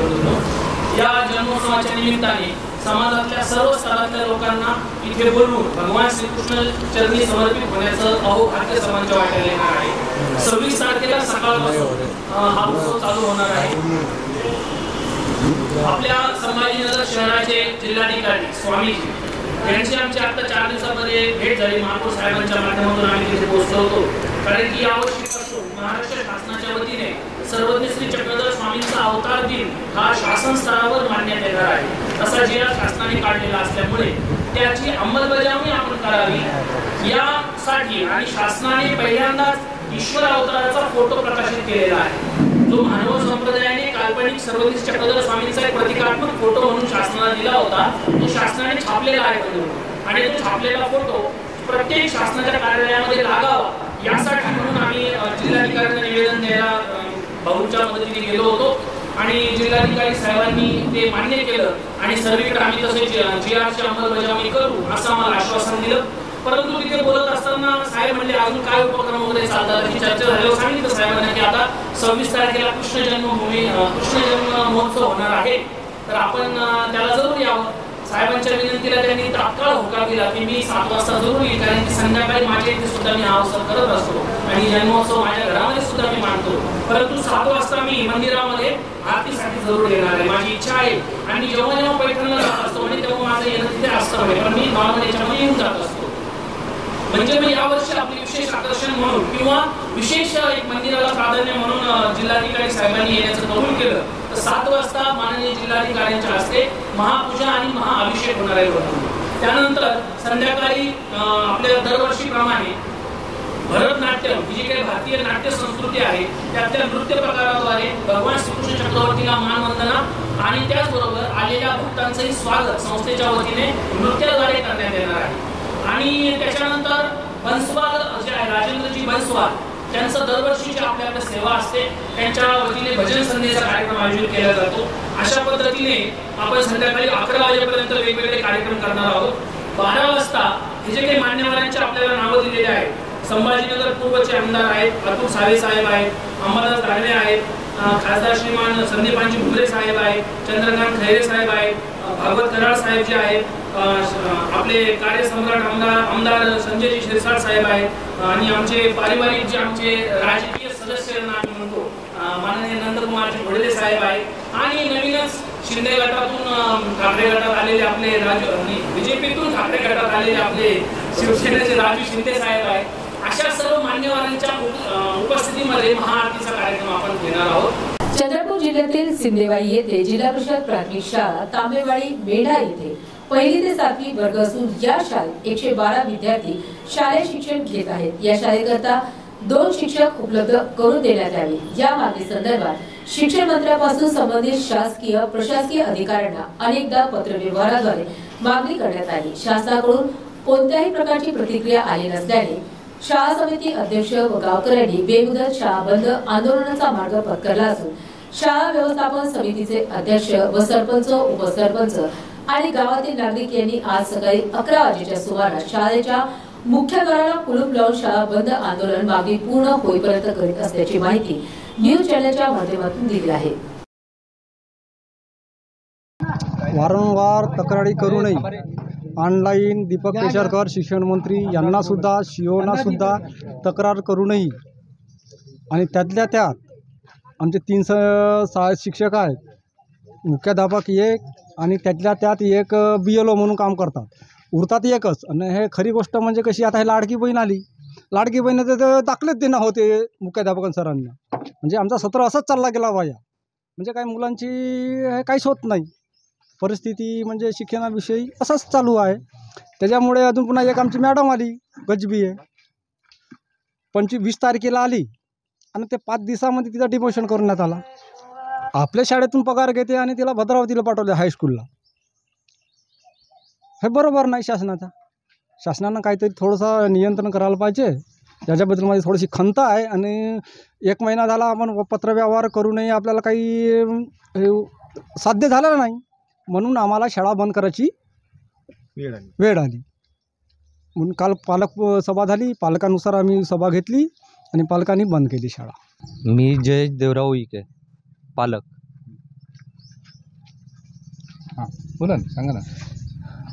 या जन्मोत्सवाच्या निमित्ताने समाजातल्या सर्व स्तरातल्या लोकांना इथे बोलवून भगवान श्रीकृष्ण चरणी समर्पित होण्याचं अहोभाग्य समाजाच्या वाट्याला येणार आहे। 26 तारखेला सकाळपासून हा उत्सव चालू होणार आहे। आपल्या संभाजीनगर शहराचे जिल्हाधिकारी स्वामीजी यांची आमची आता 4 दिवसामध्ये भेट झाली। महापौर साहेबांच्या माध्यमातून आम्ही तिथे पोहोचलो होतो, कारण की यावर्षीपासून महाराष्ट्र शासनाच्या वतीने सर्वज्ञ श्री चक्रधर स्वामींचा अवतार दिन हा शासन स्तरावर मानण्यात येणार आहे। असा जी शासनाने काढलेला असल्यामुळे त्याची अंमलबजावणी आपण करावी यासाठी आणि शासनाने पहिल्यांदाच ईश्वर अवताराचा फोटो प्रकाशित केलेला आहे, जो मानव संप्रदायाने काल्पनिक सर्वज्ञ चक्रधर स्वामींचा एक प्रतिकात्मक फोटो म्हणून शासनाला दिला होता। तो शासनाने छापलेला आहे आणि तो छापलेला फोटो प्रत्येक शासनाच्या कार्यालयामध्ये लागावा यासाठी म्हणून आम्ही जिल्हाधिकाऱ्यांना निवेदन द्यायला भाऊच्या मदतीने गेलो होतो आणि जिल्हाधिकारी साहेबांनी ते मान्य केलं आणि सर्वीकडे आम्ही तसे GRची अंमलबजावणी करू असं आम्हाला आश्वासन दिलं। परंतु तिथे बोलत असताना साहेब म्हणले अजून काय उपक्रम वगैरे चालतात ही चर्चा झाल्यावर सांगितलं साहेबांना की आता 26 तारखेला कृष्ण जन्म महोत्सव होणार आहे, तर आपण त्याला जरूर यावं। साहेबांच्या विनंतीला त्यांनी तात्काळ होकार दिला की मी 7 वाजता जरूर येईल, कारण की संध्याकाळी माझ्या इथे सुद्धा मी हा अवसर करत असतो आणि जन्मोत्सव माझ्या घरामध्ये सुद्धा मी मानतो। परंतु 7 वाजता मी मंदिरामध्ये आरतीसाठी जरूर येणार आहे, माझी इच्छा आहे। आणि जेव्हा पैठणला जात असतो आणि तेव्हा माझं येणं तिथे असतं, पण मी नॉर्मल याच्यामध्ये येऊन जात असतो। म्हणजे मी यावर्षी आपले विशेष आकर्षण म्हणून किंवा विशेष एक मंदिराला प्राधान्य म्हणून जिल्हाधिकारी साहेबांनी येण्याचं कबूल केलं, तर 7 वाजता माननीय जिल्हाधिकाऱ्यांच्या हस्ते महापूजा आणि महाअभिषेक होणार आहे। त्यानंतर संध्याकाळी आपल्या दरवर्षीप्रमाणे भरतनाट्यम ही जी काही भारतीय नाट्य संस्कृती आहे त्यातल्या नृत्य प्रकाराद्वारे भगवान श्रीकृष्ण चक्रवर्तीला मानवंदना आणि त्याचबरोबर आलेल्या भक्तांचंही स्वागत संस्थेच्या वतीने नृत्याद्वारे करण्यात येणार आहे। आणि त्याच्यानंतर बन्सवाल जे आहे राजेंद्रजी बन्सवाल त्यांचं दरवर्षीची आपल्याकडे सेवा असते, त्यांच्या वतीने भजन संध्येचा कार्यक्रम आयोजित केला जातो। अशा पद्धतीने आपण संध्याकाळी 11 वाजेपर्यंत वेगवेगळे कार्यक्रम करणार आहोत। 12 वाजता हे जे काही मान्यवरांचे आपल्याला नावं दिलेले आहेत संभाजीनगर पूर्वचे आमदार आहेत, अतुल सावे साहेब आहेत, अंबादास दानवे आहेत, खासदार श्रीमान संदीपांजी भुमरे साहेब आहेत, चंद्रकांत खैरे साहेब आहेत, भागवत कराड साहेब जे आहेत, आपले कार्यसम्राट आमदार संजयजी शिरसाट साहेब आहेत आणि आमचे पारिवारिक जे आमचे राजकीय सदस्य आम्ही म्हणतो माननीय नंदकुमारजी घोडेले साहेब आहेत आणि नवीनच शिंदे गटातून ठाकरे गटात आलेले आपले बीजेपीतून ठाकरे गटात आलेले आपले शिवसेनेचे राजू शिंदे साहेब आहेत. अशा सर्व मान्यवरांच्या उपस्थितीमध्ये महाआरतीचा कार्यक्रम आपण घेणार आहोत. चंद्रपूर जिल्ह्यातील सिंदेवाई येथे जिल्हा परिषद प्राथमिक शाळा तांबेवाडी मेढा येथे 1ली ते 7वी वर्ग असून या शाळेत 112 विद्यार्थी शालेय शिक्षण घेत आहेत. या शाळेकरता 2 शिक्षक उपलब्ध करून देण्यात यावे या मागणी संदर्भात शिक्षण मंत्र्यापासून संबंधित शासकीय प्रशासकीय अधिकाऱ्यांना अनेकदा पत्रव्यवहाराद्वारे मागणी करण्यात आली. शासनाकडून कोणत्याही प्रकारची प्रतिक्रिया आली नसल्याने शाळा समिती अध्यक्ष व गावकऱ्यांनी बेमुदत शाळा बंद आंदोलनाचा मार्ग पत्करला असून शाळा व्यवस्थापन समितीचे अध्यक्ष व सरपंच उपसरपंच आणि गावातील नागरिक यांनी आज सकाळी 11 वाजेच्या सुमारास शाळेच्या मुख्य द्वाराला कुलूप लावून शाळा बंद आंदोलन मागणी पूर्ण होईपर्यंत करीत असल्याची माहिती न्यूज चॅनलच्या माध्यमातून दिली आहे. वारंवार तक्रारी करूनही ऑनलाईन दीपक केसरकर शिक्षण मंत्री यांना सुद्धा शिओना सुद्धा तक्रार करूनही आणि त्यातल्या त्यात आमचे 3 शिक्षक आहेत, मुख्याध्यापक 1 आणि त्यातल्या त्यात 1 BLO म्हणून काम करतात, उरतात 1च. आणि हे खरी गोष्ट म्हणजे कशी, आता हे लाडकी बहीण आली, लाडकी बहिणीचे दाखलेच देणं होते मुख्याध्यापक सरांना. म्हणजे आमचा सत्र असंच चालला गेला बाया, म्हणजे काही मुलांची हे काहीच होत नाही परिस्थिती, म्हणजे शिक्षणाविषयी असंच चालू आहे. त्याच्यामुळे अजून पुन्हा एक आमची मॅडम आली गजबी आहे, 20 तारखेला आली आणि ते 5 दिवसामध्ये तिचं डिमोशन करण्यात आला. आपल्या शाळेतून पगार घेते आणि तिला भद्रावतीला पाठवले हायस्कूलला. हे बरोबर नाही. शासनानं काहीतरी थोडंसं नियंत्रण करायला पाहिजे. याच्याबद्दल माझी थोडीशी खंत आहे. आणि 1 महिना झाला आपण पत्रव्यवहार करूनही आपल्याला काही साध्य झालेलं नाही, म्हणून आम्हाला शाळा बंद करायची वेळ आली. म्हणून काल पालक सभा झाली, पालकानुसार आम्ही सभा घेतली आणि पालकांनी बंद केली शाळा. मी जयेश देवराव उईके, पालक. हां बोला ना, सांगा ना.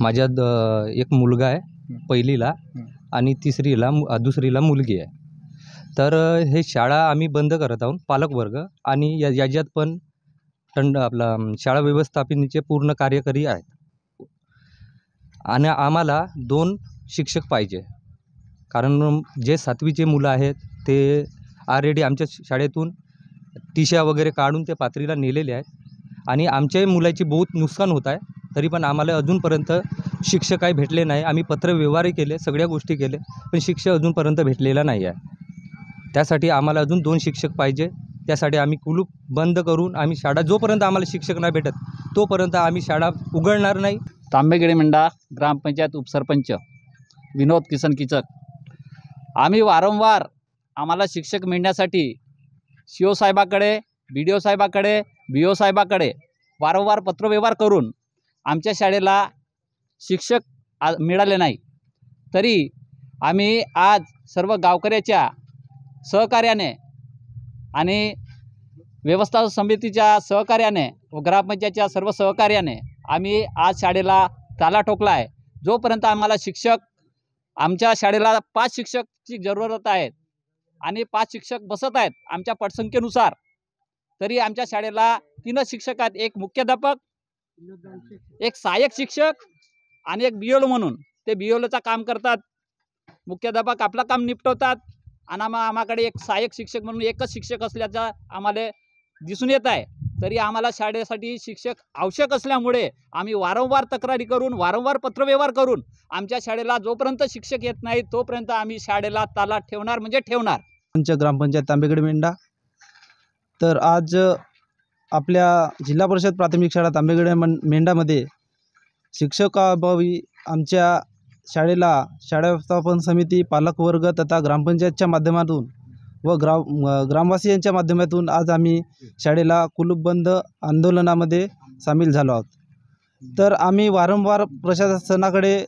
माझ्या एक मुलगा आहे 1लीला आणि 2रीला मुलगी आहे. तर हे शाळा आम्ही बंद करत आहोत पालकवर्ग आणि याच्यात पण आपला शाळा व्यवस्थापनेचे पूर्ण कार्यकारी आहेत. आणि आम्हाला 2 शिक्षक पाहिजे, कारण जे 7वीचे मुलं आहेत ते ऑलरेडी आमच्या शाळेतून टिशा वगैरे काढून ते पाथरीला नेलेले आहेत आणि आमच्याही मुलाची बहुत नुकसान होत आहे. तरी पण आम्हाला अजूनपर्यंत शिक्षक काही भेटले नाही. आम्ही पत्रव्यवहारही केले, सगळ्या गोष्टी केले, पण शिक्षक अजूनपर्यंत भेटलेला नाही आहे. त्यासाठी आम्हाला अजून 2 शिक्षक पाहिजे. त्यासाठी आम्ही कुलूप बंद करून आम्ही शाळा, जोपर्यंत आम्हाला शिक्षक नाही भेटत तोपर्यंत आम्ही शाळा उघडणार नाही. तांबेगडे मेंढा ग्रामपंचायत उपसरपंच विनोद किसन किचक. आम्ही वारंवार आम्हाला शिक्षक मिळण्यासाठी CO साहेबाकडे, BDO साहेबाकडे, BO साहेबाकडे वारंवार पत्रव्यवहार करून आमच्या शाळेला शिक्षक मिळाले नाही. तरी आम्ही आज सर्व गावकऱ्याच्या सहकार्याने आणि व्यवस्थापन समितीच्या सहकार्याने व ग्रामपंचायतच्या सर्व सहकार्याने आम्ही आज शाळेला ताला ठोकला आहे. जोपर्यंत आम्हाला शिक्षक, आमच्या शाळेला 5 शिक्षकची जरूरत आहे आणि 5 शिक्षक बसत आहेत आमच्या पटसंख्येनुसार. तरी आमच्या शाळेला 3 शिक्षक आहेत, 1 मुख्याध्यापक, 1 सहाय्यक शिक्षक आणि 1 BLO म्हणून. ते BLOचं काम करतात, मुख्याध्यापक आपलं काम निपटवतात आणि आम्हाकडे 1 सहाय्यक शिक्षक म्हणून 1च शिक्षक असल्याचं आम्हाला दिसून येत आहे. तरी आम्हाला शाळेसाठी शिक्षक आवश्यक असल्यामुळे आम्ही वारंवार तक्रारी करून, वारंवार पत्रव्यवहार करून आमच्या शाळेला जोपर्यंत शिक्षक येत नाही तोपर्यंत आम्ही शाळेला ताला ठेवणार म्हणजे ठेवणार. ग्रामपंचायत तांबेगडे मेंढा. तर आज आपल्या जिल्हा परिषद प्राथमिक शाळा तांबेगडे मेंढामध्ये शिक्षकाअभावी आमच्या शाळेला शाळा व्यवस्थापन समिती, पालकवर्ग तथा ग्रामपंचायतच्या माध्यमातून व ग्रामवासियांच्या माध्यमातून आज आम्ही शाळेला कुलूपबंद आंदोलनामध्ये सामील झालो आहोत. तर आम्ही वारंवार प्रशासनाकडे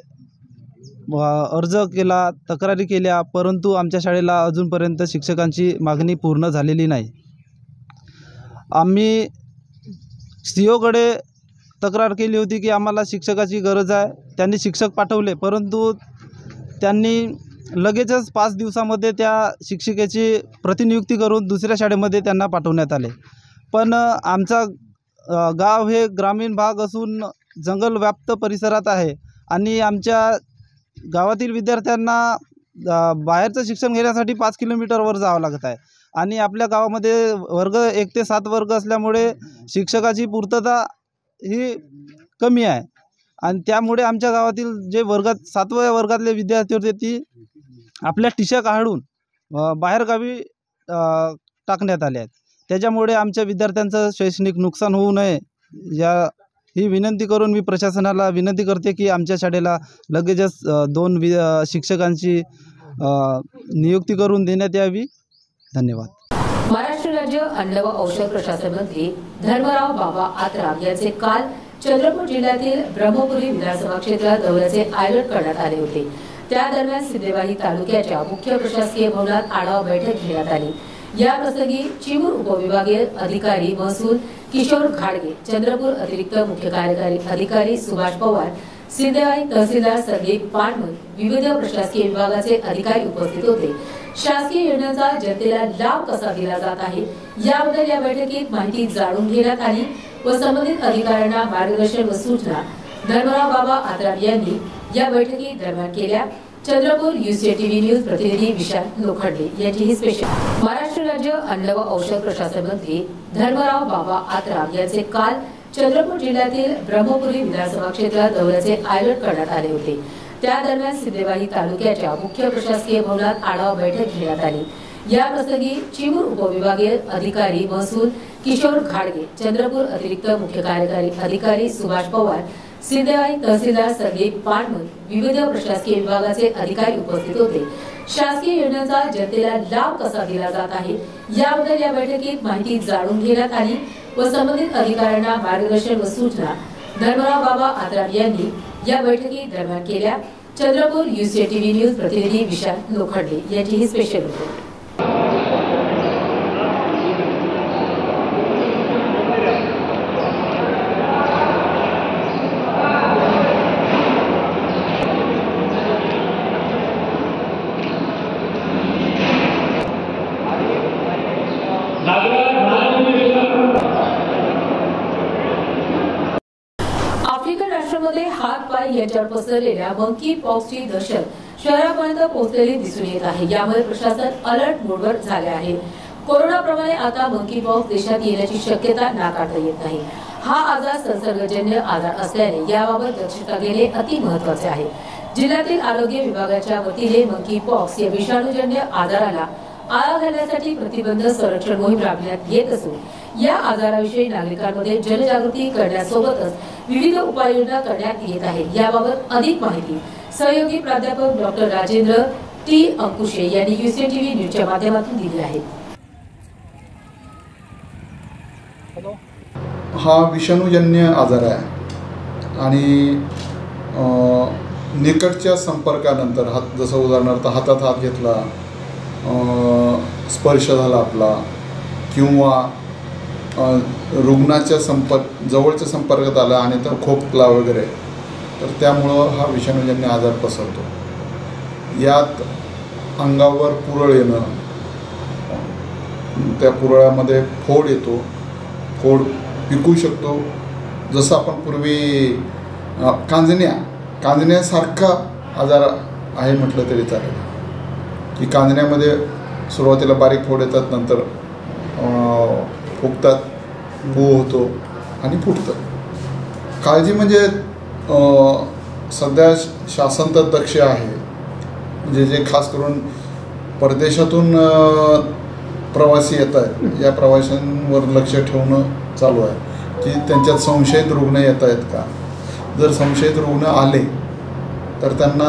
अर्ज केला, तक्रारी केल्या, परंतु आमच्या शाळेला अजूनपर्यंत शिक्षकांची मागणी पूर्ण झालेली नाही. आम्ही सीओकडे तक्रार केली होती की आम्हाला शिक्षकाची गरज आहे. त्यांनी शिक्षक पाठवले, परंतु त्यांनी लगेचच 5 दिवसामध्ये त्या शिक्षिकेची प्रतिनियुक्ती करून दुसऱ्या शाळेमध्ये त्यांना पाठवण्यात आले. पण आमचा गाव हे ग्रामीण भाग असून जंगलव्याप्त परिसरात आहे आणि आमच्या गावातील विद्यार्थ्यांना बाहेरचं शिक्षण घेण्यासाठी 5 किलोमीटरवर जावं लागत आहे आणि आपल्या गावामध्ये वर्ग 1 ते 7 वर्ग असल्यामुळे शिक्षकाची पूर्तता ही कमी आहे आणि त्यामुळे आमच्या गावातील जे वर्गात 7व्या वर्गातले विद्यार्थी होते ती आपल्या टिशा काढून बाहेरगावी टाकण्यात आले आहेत. त्याच्यामुळे आमच्या विद्यार्थ्यांचं शैक्षणिक नुकसान होऊ नये ही विनंती करून मी प्रशासनाला विनंती करते की आमच्या शाळेला लगेचच 2 शिक्षकांची नियुक्ती करून देण्यात यावी. धन्यवाद. महाराष्ट्र राज्य अन्न व औषध प्रशासन मंत्री धर्मराव बाबा आत्राम यांचे काल चंद्रपूर जिल्ह्यातील ब्रह्मपुरी विधानसभा क्षेत्रात दौऱ्याचे आयोजन करण्यात आले होते. त्या दरम्यान सिद्धेवाही तालुक्याच्या मुख्य प्रशासकीय भवनात आढावा बैठक घेण्यात आली. या प्रसंगी चिमूर उपविभागीय अधिकारी महसूल किशोर घाडगे, चंद्रपूर अतिरिक्त मुख्य कार्यकारी अधिकारी सुभाष पवार, सिद्धेवाही तहसीलदार संदीप पानमल, विविध प्रशासकीय विभागाचे अधिकारी उपस्थित होते. शासकीय योजनांचा जनतेला लाभ कसा दिला जात आहे याबद्दल या बैठकीत माहिती जाणून घेण्यात आली व संबंधित अधिकाऱ्यांना मार्गदर्शन व सूचना धर्मराव बाबा आत्राम यांनी या बैठकी दरम्यान केल्या. चंद्रपूर UCTV न्यूज प्रतिनिधी विशाल लोखंडे यांची ही स्पेशल. महाराष्ट्र राज्य अन्न व औषध प्रशासन मंत्री धर्मराव बाबा आत्राम यांचे काल चंद्रपूर जिल्ह्यातील ब्रह्मपुरी विधानसभा क्षेत्रात दौऱ्याचे आयोजन करण्यात आले होते. त्या दरम्यान सिद्धेवाही तालुक्याच्या मुख्य प्रशासकीय भवनात आढावा बैठक घेण्यात आली. या प्रसंगी चिमूर उपविभागीय अधिकारी महसूल किशोर घाडगे, चंद्रपूर अतिरिक्त मुख्य कार्यकारी अधिकारी सुभाष पवार, सिद्धेवाही तहसीलदार संदीप पानमल, विविध प्रशासकीय विभागाचे अधिकारी उपस्थित होते. शासकीय योजनांचा जनतेला लाभ कसा दिला जात आहे याबद्दल या बैठकीत माहिती जाणून घेण्यात आली व संबंधित अधिकाऱ्यांना मार्गदर्शन व सूचना धर्मराव बाबा आत्राम यांनी या बैठकी दरम्यान केल्या. चंद्रपूर UCTV न्यूज प्रतिनिधी विशाल लोखंडे यांची ही स्पेशल रिपोर्ट. आफ्रिकन राष्ट्रांमध्ये हात पाय यांच्यावर पसरलेल्या मंकी पॉक्सची दहशत शहरापर्यंत पोहोचलेली दिसून येत आहे. यामुळे प्रशासन अलर्ट मोडवर झाले आहे. कोरोनाप्रमाणे आता मंकी पॉक्स देशात येण्याची शक्यता नाकारता येत नाही. हा आजार संसर्गजन्य आजार असल्याने याबाबत दक्षता घेणे अति महत्त्वाचे आहे. जिल्ह्यातील आरोग्य विभागाच्या वतीने मंकी पॉक्स या विषाणूजन्य आजाराला आळा घालण्यासाठी प्रतिबंध संरक्षण मोहीम राबविण्यात येत असून या आजाराविषयी नागरिकांमध्ये जनजागृती करण्यासोबतच विविध उपाययोजना करण्यात येत आहेत. याबाबत अधिक माहिती सहयोगी प्राध्यापक डॉक्टर राजेंद्र टी अंकुशे यांनी UCTV न्यूजच्या माध्यमातून दिली आहे. हा विषाणूजन्य आजार आहे आणि निकटच्या संपर्कानंतर हात, जसं उदाहरणार्थ हातात हात घेतला, स्पर्श झाला आपला किंवा रुग्णाच्या जवळच्या संपर्कात आला आणि तो खोकला वगैरे, तर त्यामुळं हा विषाणूजन्य आजार पसरतो. यात अंगावर पुरळ येणं, त्या पुरळामध्ये फोड येतो, फोड पिकू शकतो. जसं आपण पूर्वी कांजण्यासारखा आजार आहे म्हटलं तरी चालेल, की कांजण्यामध्ये सुरुवातीला बारीक फोड येतात, नंतर फुगतात, पू होतो आणि फुटतं. काळजी म्हणजे सध्या शासन तर दक्ष आहे, म्हणजे जे खास करून परदेशातून प्रवासी येत आहेत या प्रवाशांवर लक्ष ठेवणं चालू आहे की त्यांच्यात संशयित रुग्ण येत आहेत का. जर संशयित रुग्ण आले तर त्यांना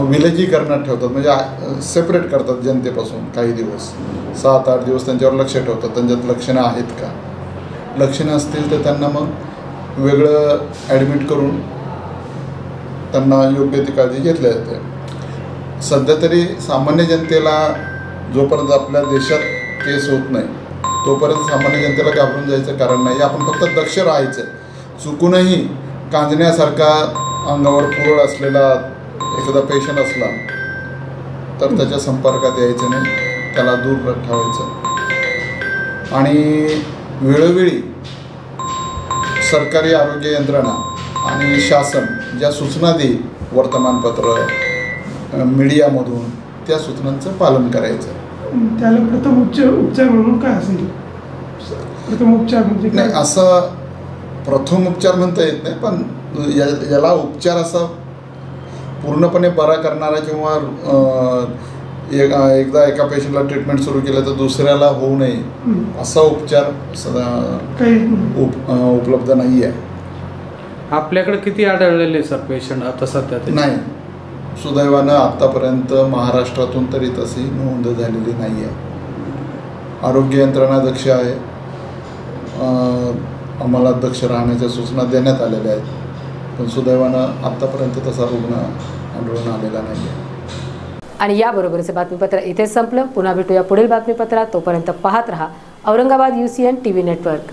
विलगीकरणात ठेवतात, म्हणजे सेपरेट करतात जनतेपासून काही दिवस, 7-8 दिवस त्यांच्यावर लक्ष ठेवतात. त्यांच्यात लक्षणं आहेत का, लक्षणं असतील तर त्यांना मग वेगळं ॲडमिट करून त्यांना योग्य ती काळजी घेतली जाते. सध्या तरी सामान्य जनतेला जोपर्यंत आपल्या देशात केस होत नाही तोपर्यंत सामान्य जनतेला घाबरून जायचं कारण नाही. आपण फक्त दक्ष राहायचं. चुकूनही कांजण्यासारखा अंगावर पुरळ असलेला एखादा पेशंट असला तर त्याच्या संपर्कात यायचं नाही, त्याला दूर ठेवायचं. आणि वेळोवेळी सरकारी आरोग्य यंत्रणा आणि शासन ज्या सूचना देईल वर्तमानपत्र मीडियामधून त्या सूचनांचं पालन करायचं. त्याला प्रथम उपचार म्हणून काय असेल? प्रथम उपचार म्हणजे नाही, असं प्रथम उपचार म्हणता येत नाही, पण याला उपचार असा पूर्णपणे बरा करणारा किंवा एकदा एका पेशंटला ट्रीटमेंट सुरू केलं तर दुसऱ्याला होऊ नये असा उपचार उपलब्ध नाही आहे. आपल्याकडे किती आढळलेले सर पेशंट आता सध्या? नाही, सुदैवानं आत्तापर्यंत महाराष्ट्रातून तरी तशी नोंद झालेली नाही आहे. आरोग्य यंत्रणा दक्ष आहे. आम्हाला दक्ष राहण्याच्या सूचना देण्यात आलेल्या आहेत, पण सुदैवानं आत्तापर्यंत तसा रुग्ण आढळून आलेला नाही आहे. आणि याबरोबरचे बातमीपत्र इथेच संपलं. पुन्हा भेटूया पुढील बातमीपत्रात. तोपर्यंत पाहत रहा औरंगाबाद UCN TV नेटवर्क.